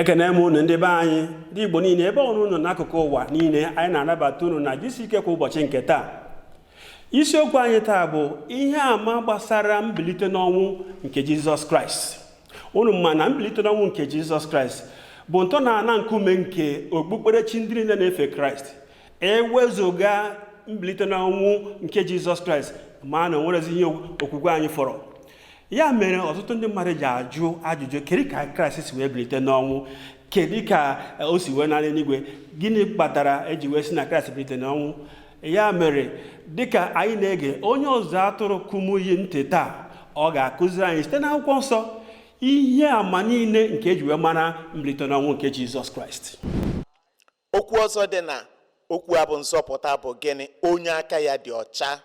Ekene m unu ndị be anyị ndị Igbo niile ebe ọrụ unu n'akụkụ ụwa niile anyị na-anabata unu na GCK kwa ụbọchị nke taa. Isiokwu anyị taa bụ ihe àmà gbasara mbilite n'ọnwụ nke Jizọs Kraịst. Unu ma na mbilite n'ọnwụ nke Jizọs Kraịst bụ ntọala nkume nke okpukperechi ndị niile na-efe Kraịst. Ewezuga mbilite n'ọnwụ nke Jizọs Kraịst ma na onwerezi ihe okwukwe anyị fọrọ. Ya mere ọtụtụ ndị mmadụ ji ajụ ajụjụ kedu ka Kraịst si wee bilite n'ọnwụ, kedu ka o si wee n'ala eluigwe, gịnị kpatara eji wee si na Kraịst bilite n'ọnwụ. Ya mere dịka anyị na-ege onye ọzụzụ atụrụ Kumuyi ntị taa, ọ ga-akụziri anyị site n'akwụkwọ nsọ ihe àmà niile nke eji wee mara mbilite n'ọnwụ nke Jizọs Kraịst. Okwu ọzọ dị na okwu a bụ nzọpụta bụ gịnị? Onye aka ya dị ọcha.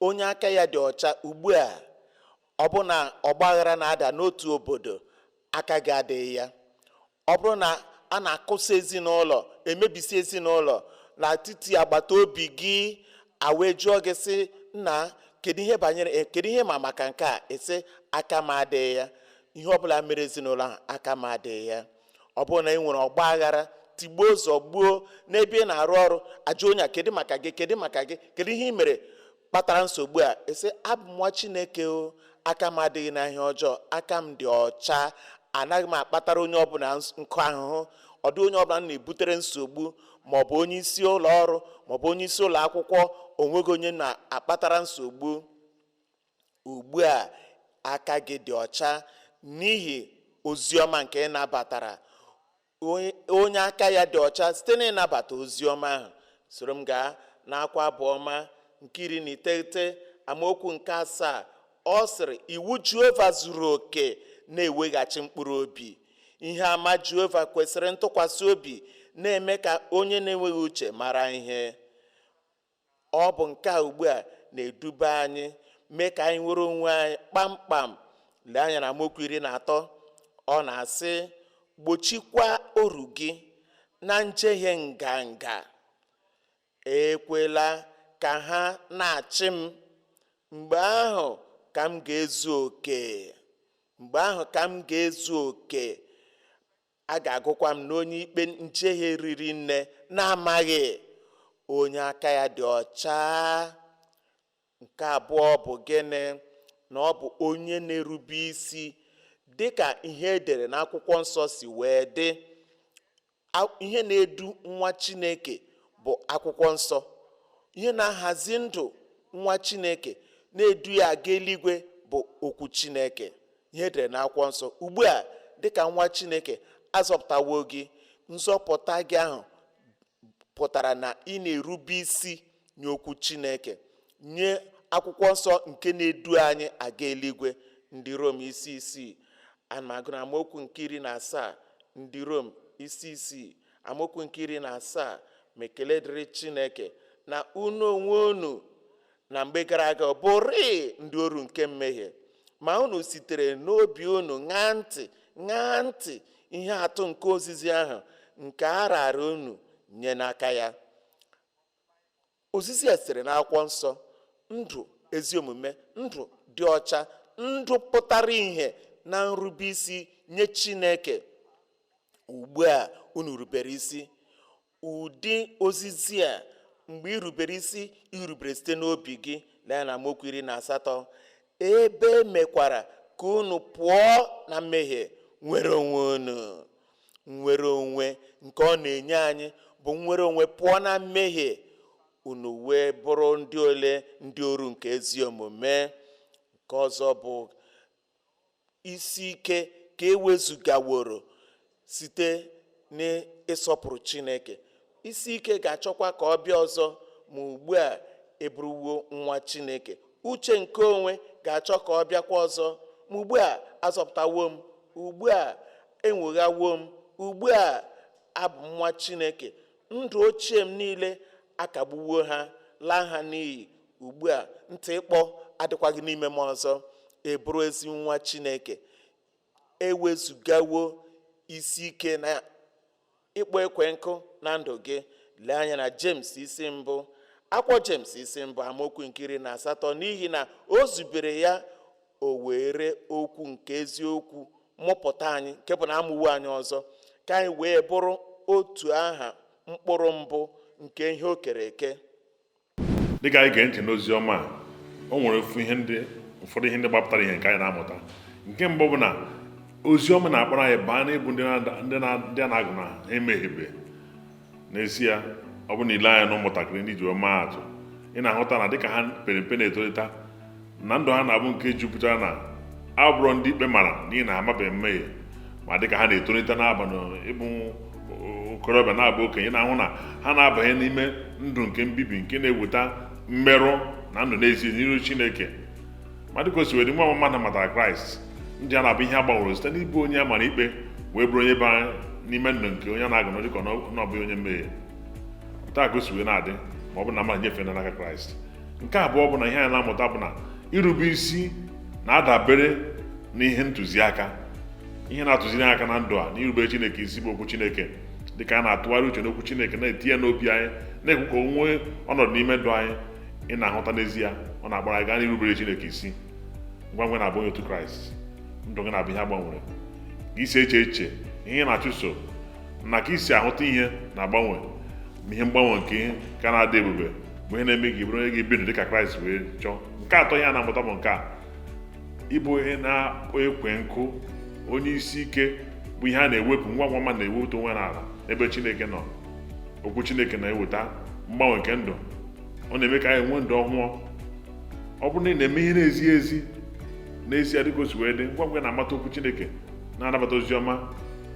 Onye aka ya dị ọcha. Ugbu a ọ bụ na ọgbaghara na-ada n'otu obodo, aka gị adịghị ya. Ọ bụrụ na a na-akụsa ezinụlọ, emebisi ezinụlọ n'etiti agbata obi gị, wee jụọ gị sị, nna kedu ihe ma maka nke a? Esi aka m adịghị ya. Ihe ọbụla mere ezinụlọ ahụ, aka m adịghị ya. Ọ bụrụ na ị nwere ọgbaghara, tigbuo ụzọ gbuo n'ebe ị na-arụ ọrụ, ajụ onye kedu maka gị, kedu ihe ị mere kpatara nsogbu a? Esi abụ nwa Chineke o, aka m adịghị na ihe ọjọọ, aka m dị ọcha, anaghị m akpatara onye ọbụla nkụ ahụhụ, ọ dị onye ọbụla na-ebutere nsogbu, maọbụ onye isi ụlọ ọrụ maọbụ onye isi ụlọ akwụkwọ, onweghị onye na-akpatara nsogbu. Ugbu a aka gị dị ọcha n'ihi oziọma nke ị nabatara. Onye aka ya dị ọcha site na ịnabata oziọma ahụ. Soro m gaa n'akwụkwọ Abụọma nke 19 amaokwu nke 7. Ọ sịrị, iwu Jehova zuru oke na-eweghachi mkpụrụ obi. Ihe àmà Jehova kwesịrị ntụkwasị obi, na-eme ka onye na-enweghị uche mara ihe. Ọ bụ nke a ugbu a na-eduba anyị, mee ka anyị nwere onwe anyị kpamkpam. Lee anya na amaokwu 13, ọ na-asị, gbochikwa oru gị na njehie nganga, ekwela ka ha na-achị m. Mgbe ahụ ka m ga-ezu oke. Mgbe ahụ ka m ga-ezu oke. A ga-agụkwa m n'onye ikpe njehie riri nne na-amaghị. Onye aka ya dị ọcha. Nke abụọ bụ gịnị? Na ọ bụ onye na-erube isi dịka ihe edere n'akwụkwọ nsọ si wee dị. Ihe na-edu nwa Chineke bụ akwụkwọ nsọ. Ihe na-ahazi ndụ nwa Chineke na-edu ya aga eluigwe bụ okwu Chineke, ihe edere n'akwụkwọ nsọ. Ugbu a dịka nwa Chineke, azọpụtawo gị. Nzọpụta gị ahụ pụtara na ị na-erube isi nye okwu Chineke, nye akwụkwọ nsọ nke na-edu anyị aga eluigwe. Ndị Rom 6:6. Ana m agụ na amaokwu nke 17. Ndị Rom 6:6 amaokwu nke 17. Ma ekele dịrị Chineke na unu onwe unu na mgbe gara aga bụrị ndị oru nke mmehie, ma unu sitere n'obi unu ṅaa ntị ihe atụ nke ozizi ahụ nke a raara unu nye n'aka ya. Ozizi a sitere n'akwụkwọ nsọ, ndụ ezi omume, ndụ dị ọcha, ndụ pụtara ihe na nrube isi nye Chineke. Ugbu a unu rubere isi. Ụdị ozizi a, mgbe irubere isi, irubere site n'obi gị. Lee na amaokwu 18, ebe mekwara ka unu pụọ na mmehie, nwere onwe unu. Nwere onwe nke ọ na-enye anyị bụ nwere onwe pụọ na mmehie, unu wee bụrụ ndị ole? Ndị oru nke ezi omume. Nke ọzọ bụ isi ike ka ewezugaworo site n'ịsọpụrụ Chineke. Isi ike ga-achọkwa ka ọ bịa ọzọ, ma ugbu a eburuwo nwa Chineke. Uche nke onwe ga-achọ ka ọ bịakwa ọzọ, ma ugbu a azọpụtawo m, ugbu a enweghawo m, ugbu a abụ m nwa Chineke. Ndụ ochie m niile akagbuwo ha, laa ha n'iyi. Ugbu a ntị ịkpọ adịkwaghị n'ime m ọzọ. Eburu ezi nwa Chineke. Ewezugawo isi ike na ịkpọ ekwe nkụ na ndụ gị. Lee anya na James 1. Akwụkwọ James 1 amaokwu nke 18. N'ihi na o zubere ya, o were okwu nke eziokwu mụpụta anyị, nke bụ na amụwo anyị ọzọ, ka anyị wee bụrụ otu aha mkpụrụ mbụ nke ihe o kere eke. Dịka anyị gee ntị n'ozi ọma a, o nwere ụfọdụ ihe ndị gbapụtara ihe nke anyị na-amụta. Nke mbụ bụ na ozi ọma na-akpọrọ anyị baa n'ịbụ ndị a na-agụ na ha emeghebe. N'ezie, ọ bụ na ile anya na ụmụntakịrị ndị ji maa atụ, ị na-ahụta na dịka ha pere mpe na-etolite na ndụ ha na-abụ nke jupụtara na abụrụ ndị ikpe mara n'ihi na ha amabeghị mmehie. Ma dịka ha na-etolite n'aba ịbụ okorobịa na-abụ okenye, na-ahụ na ha na-abanye n'ime ndụ nke mbibi nke na-eweta mmerụ na ndụ n'ezie n'iru Chineke. Ma dịka o si wee nwa mmadụ matara Kraịst, ndị a na-abụ ihe a gbanwere site n'ịbụ onye a mara ikpe wee bụrụ onye baa n'ime ndụ nke onye na-agụ na dịka ọ bụ onye mmehie. Taa ka o si wee na-adị ma ọ bụ na mmadụ nyefee n'aka Kraịst. Nke abụọ bụ na ihe anyị na-amụta bụ na irube isi na-adabere n'ihe ntụziaka, ihe na-atụziri aka na ndụ a, na irube Chineke isi bụ okwu Chineke. Dịka a na-atụgharị uche n'okwu Chineke, na-etinye n'obi anyị, na-ekwu ka o nwee ọnọdụ n'ime ndụ anyị, ị na-ahụta n'ezie ọ na-agbara anyị gaa n'irubere Chineke isi. Ngwa ngwa na-abụ onye otu Kraịst, ndụ gị na-abụ ihe agbanwere. Ka isi eche ihe na-achụso na ka isi ahụta ihe na-agbanwe. Ihe mgbanwe nke ihe ka na-adị ebube bụ ihe na-eme gị bụrụ onye gị ebi dịka Kraịst wee chọọ. Nke atọ ihe a na-amụta bụ nke a: ịbụ onye na-ekwe nkụ, onye isi ike, bụ ihe a na-ewepụ ngwa ngwa ma na-ewepụta onwe n'ala ebe Chineke nọ. Okwu Chineke na-eweta mgbanwe nke ndụ. Ọ na-eme ka anyị nwee ndụ ọhụụ. Ọ bụrụ na ị na-eme ihe na-ezighị ezi n'ezie dịka o si wee dị, ngwa ngwa na-amata okwu Chineke, na-anabata ozi ọma,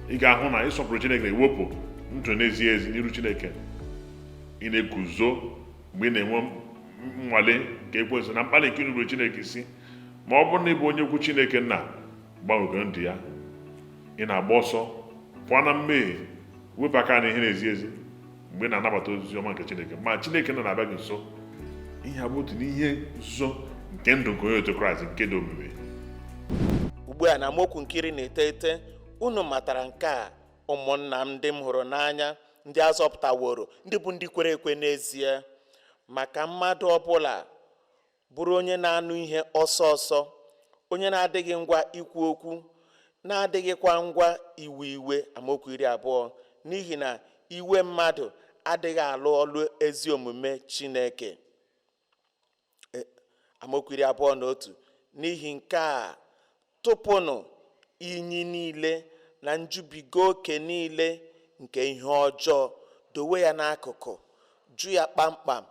ị ga-ahụ na ịsọpụrụ Chineke na-ewepụ ndụ na-ezighị ezi n'iru Chineke. Ị na-eguzo mgbe ị na-enwe nnwale nke ekwensu na mkpali nke irubere Chineke isi. Ma ọ bụrụ na ị bụ onye okwu Chineke nna gbanwego ndụ ya, ị na-agba ọsọ pụọ na mmehie, wepụ aka na ihe na-ezi ezi mgbe ị na-anabata ozi ọma nke Chineke. Ma Chineke na-abịa gị nso. Ihe a bụ otu n'ihe nzuzo nke ndụ nke onye otu Kraịst nke dị omimi. Ugbu a na amaokwu nke 19, unu matara nke a, ụmụnna m ndị m hụrụ n'anya, ndị azọpụtaworo, ndị bụ ndị kwere ekwe n'ezie. Maka mmadụ ọbụla bụrụ onye na-anụ ihe ọsọ ọsọ, onye na-adịghị ngwa ikwu okwu, na-adịghịkwa ngwa iwe, amaokwu 20, n'ihi na iwe mmadụ adịghị alụ ọlụ ezi omume Chineke. Amaokwu 21, n'ihi nke a tụpụnụ inyi niile na njubiga oke niile nke ihe ọjọọ, dowe ya n'akụkụ, jụ ya kpamkpam,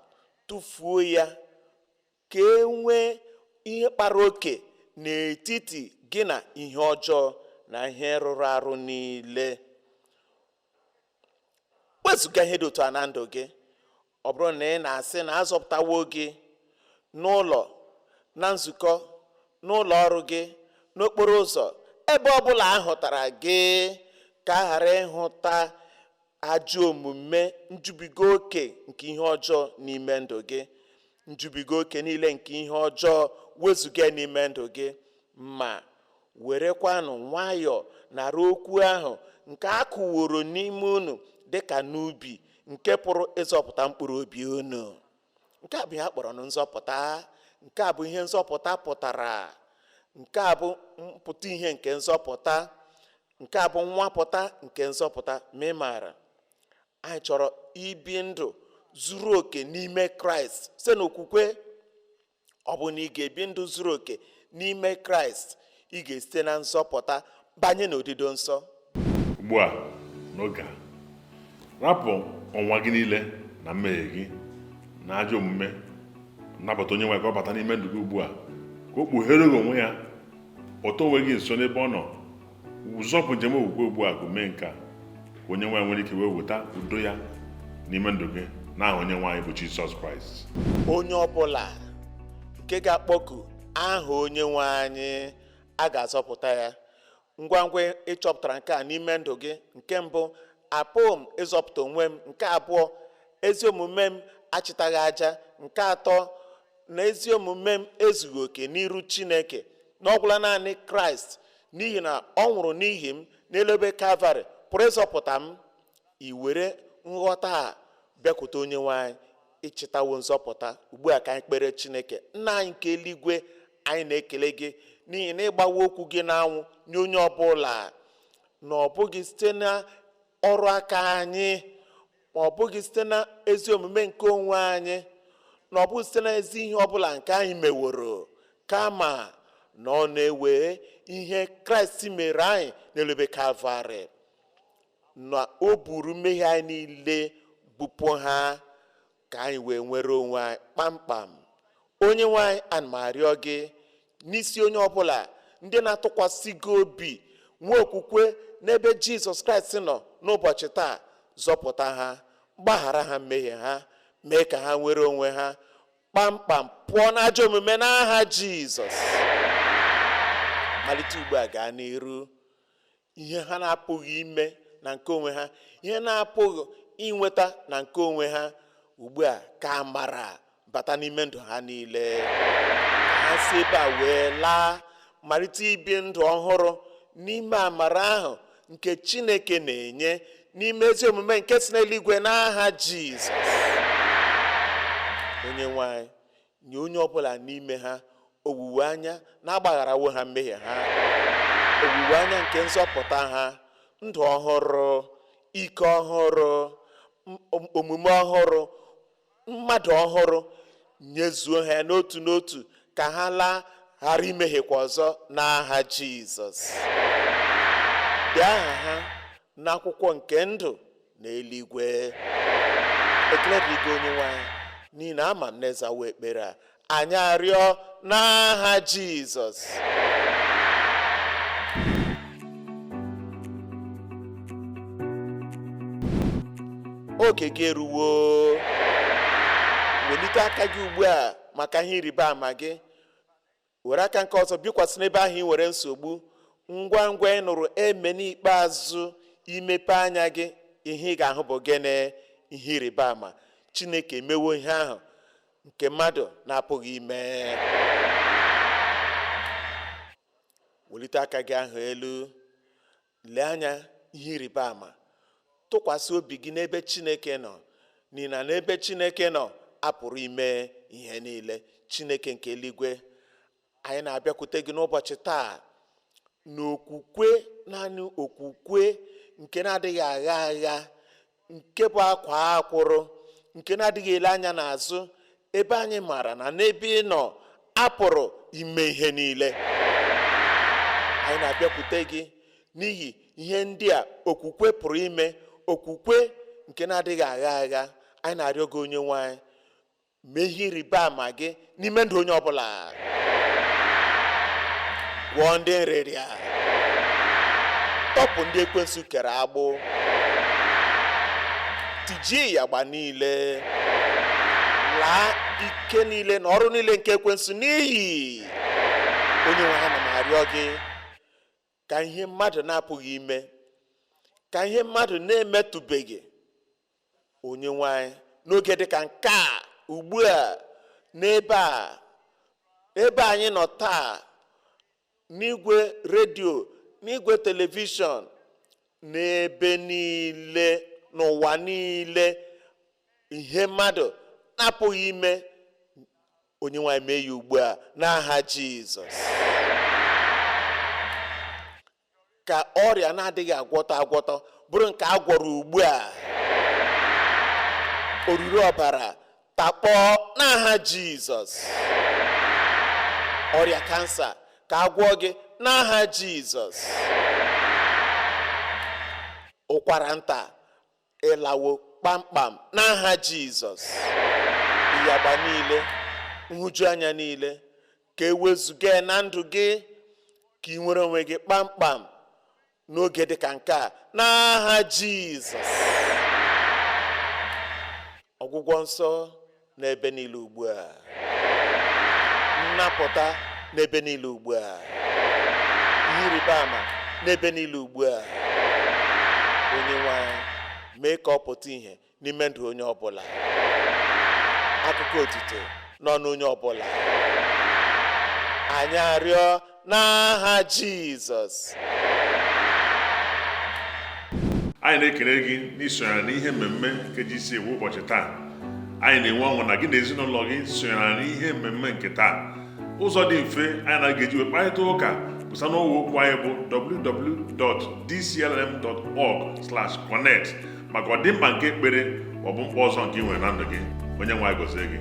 tụfuo ya, ka e nwee ihe kpara oke n'etiti gị na ihe ọjọọ na ihe rụrụ arụ niile. Wezụga ihe dị otu a na ndụ gị. Ọ bụrụ na ị na-asị na azọpụtawo gị n'ụlọ, na nzukọ, n'ụlọ ọrụ gị, n'okporo ụzọ, ebe ọbụla ahụtara gị, ka a ghara ịhụta ajọ omume, njubiga oke nke ihe ọjọọ n'ime ndụ gị. Njubiga oke niile nke ihe ọjọọ wezụga n'ime ndụ gị, ma werekwanụ nwayọọ nara okwu ahụ nke a kụworo n'ime unu dịka n'ubi, nke pụrụ ịzọpụta mkpụrụ obi unu. Nke a bụ ihe a kpọrọ nzọpụta. Nke a bụ ihe nzọpụta pụtara. Nke a bụ mpụta ihe nke nzọpụta. Nke a bụ nwapụta nke nzọpụta. Ma ị maara, anyị chọrọ ibi ndụ zuru oke n'ime Kraịst site n'okwukwe. Ọ bụ na ị ga-ebi ndụ zuru oke n'ime Kraịst, ị ga-esite na nzọpụta banye n'odido nsọ. Ugbu a n'oge a, rapụ ọnwa gị niile na mmehie gị na ajọ omume, nabata onye nwe ka ọ bata n'ime ndụ gị ugbu a, ka o kpughere gị onwe ya, kpọta onwe gị nso n'ebe ọ nọ. Ụzọpụ njem okwukwe ugbu a, mee nke a, ka onye nwe nwere ike wee weta udo ya n'ime ndụ gị n'aha onye nwe anyị bụ Jizọs Kraịst. Onye ọbụla nke ga-akpọku aha onye nwe anyị, a ga-azọpụta ya. Ngwa ngwa ịchọpụtara nke a n'ime ndụ gị. Nke mbụ, apụghị m ịzọpụta onwe m. Nke abụọ, ezi omume m achịtaghị aja. Nke atọ, na ezi omume m ezughị oke n'iru Chineke, na ọ gwụla naanị Kraịst n'ihi na ọ nwụrụ n'ihi m n'elu ebe Kalvarị pụrụ ịzọpụta m. I were nghọta a bịakwute onye nwe anyị, ịchịtawo nzọpụta. Ugbu a ka anyị kpere Chineke. Nna anyị nke eluigwe, anyị na-ekele gị n'ihi na ịgbawa okwu gị n'anwụ nye onye ọbụla, na ọ bụghị site na ọrụ aka anyị, ma ọ bụghị site na ezi omume nke onwe anyị, na ọ bụghị site na ezi ihe ọbụla nke anyị meworo, kama na ọ na-ewe ihe Kraịst mere anyị n'elube Kalvarị, na o buru mmehie anyị niile, bupụ ha, ka anyị wee nwere onwe anyị kpamkpam. Onye nwe anyị, ana m arịọ gị n'isi onye ọbụla ndị na-atụkwasị gị obi, nwee okwukwe n'ebe Jizọs Kraịst nọ n'ụbọchị taa, zọpụta ha, gbaghara ha mmehie ha, mee ka ha nwere onwe ha kpamkpam pụọ n'ajọ omume n'aha Jizọs. Malite ugbu a gaa n'iru, ihe ha na-apụghị ime na nke onwe ha, ihe na-apụghị inweta na nke onwe ha, ugbu a ka amara bata n'ime ndụ ha niile, ka ha si ebe a wee laa, malite ibi ndụ ọhụrụ n'ime amara ahụ nke Chineke na-enye, n'ime ezi omume nke si n'eluigwe n'aha Jizọs. Onye nwe anyị, nye onye ọbụla n'ime ha owuwe anya na-agbagharawo ha mmehie ha, owuwe anya nke nzọpụta ha, ndụ ọhụrụ, ike ọhụrụ, omume ọhụrụ, mmadụ ọhụrụ, nyezuo ha n'otu n'otu, ka ha laa, ghara imehiekwa ọzọ n'aha Jizọs. Dee aha ha n'akwụkwọ nke ndụ na eluigwe. Ekele dịrị gị onye nwe anyị, n'ihi na ama m na-ezawo ekpere a, anyị arịọ n'aha Jizọs. Oge gị eruwo. Welite aka gị ugbu a maka ihe ịrịba ama gị. Were aka nke ọzọ bikwasị n'ebe ahụ ị nwere nsogbu. Ngwa ngwa ị nụrụ eme n'ikpeazụ, imepe anya gị, ihe ị ga-ahụ bụ gịnị? Ihe ịrịba ama. Chineke emewo ihe ahụ nke mmadụ na-apụghị ime. Welite aka gị ahụ elu, lee anya ihe ịrịba ama. Tụkwasị obi gị n'ebe Chineke nọ, n'ihi na n'ebe Chineke nọ apụrụ ime ihe niile. Chineke nke eluigwe, anyị na-abịakwute gị n'ụbọchị taa n'okwukwe, naanị okwukwe nke na-adịghị agha agha, nke bụ akwa akwụrụ, nke na-adịghị ele anya n'azụ, ebe anyị maara na n'ebe ị nọ apụrụ ime ihe niile. Anyị na-abịakwute gị n'ihi ihe ndị a okwukwe pụrụ ime, okwukwe nke na-adịghị agha agha. Anyị na-arịọ gị onye nwe anyị, mee ihe ịrịba ama gị n'ime ndụ onye ọbụla. Gwọọ ndị nrịrịa, tọpụ ndị ekwensu kere agbụ, tijie ya agba niile, laa ike niile na ọrụ niile nke ekwensu n'iyi. Onye nwe ha, na m arịọ gị ka ihe mmadụ na-apụghị ime, ka ihe mmadụ na-emetụbeghị, onye nwe anyị, n'oge dị ka nke a ugbu a, n'ebe anyị nọ taa, n'igwe redio, n'igwe telivishọn, n'ebe niile, n'ụwa niile, ihe mmadụ na-apụghị ime, onye nwe anyị mee ya ugbu a n'aha Jizọs. Ka ọrịa na-adịghị agwọtọ bụrụ nke a gwọrọ ugbu a. Oruru ọbara takpọọ n'aha Jizọs. Ọrịa kansa ka a gwọọ gị n'aha Jizọs. Ụkwara nta ịlawo kpamkpam n'aha Jizọs. Ịyagba niile, nhụju anya niile, ka ewezuga na ndụ gị, ka ị nwere onwe gị kpamkpam n'oge dị ka nke a n'aha Jizọs. Ọgwụgwọ nsọ n'ebe niile ugbu a, nnapụta n'ebe niile ugbu a, ihe ịrịba ama n'ebe niile ugbu a. Onye nwe anyị, mee ka ọ pụta ihe n'ime ndụ onye ọbụla, akụkọ otito n'ọnụ onye ọbụla. Anyị arịọ n'aha Jizọs. Anyị na-ekele gị n'isonyere n'ihe mmemme nke GCK ụbọchị taa. Anyị na-enwe ọṅụ na gị na ezinụlọ gị sonyere n'ihe mmemme nke taa. Ụzọ dị mfe anyị na-eji wee kparịta ụka pụsa n'ọwa okwu anyị bụ www.dclm.org/connect maka ọdịmkpa nke ekpere maọbụ mkpa ọzọ nke ị nwere na ndụ gị. Onye nwe anyị gọzie gị.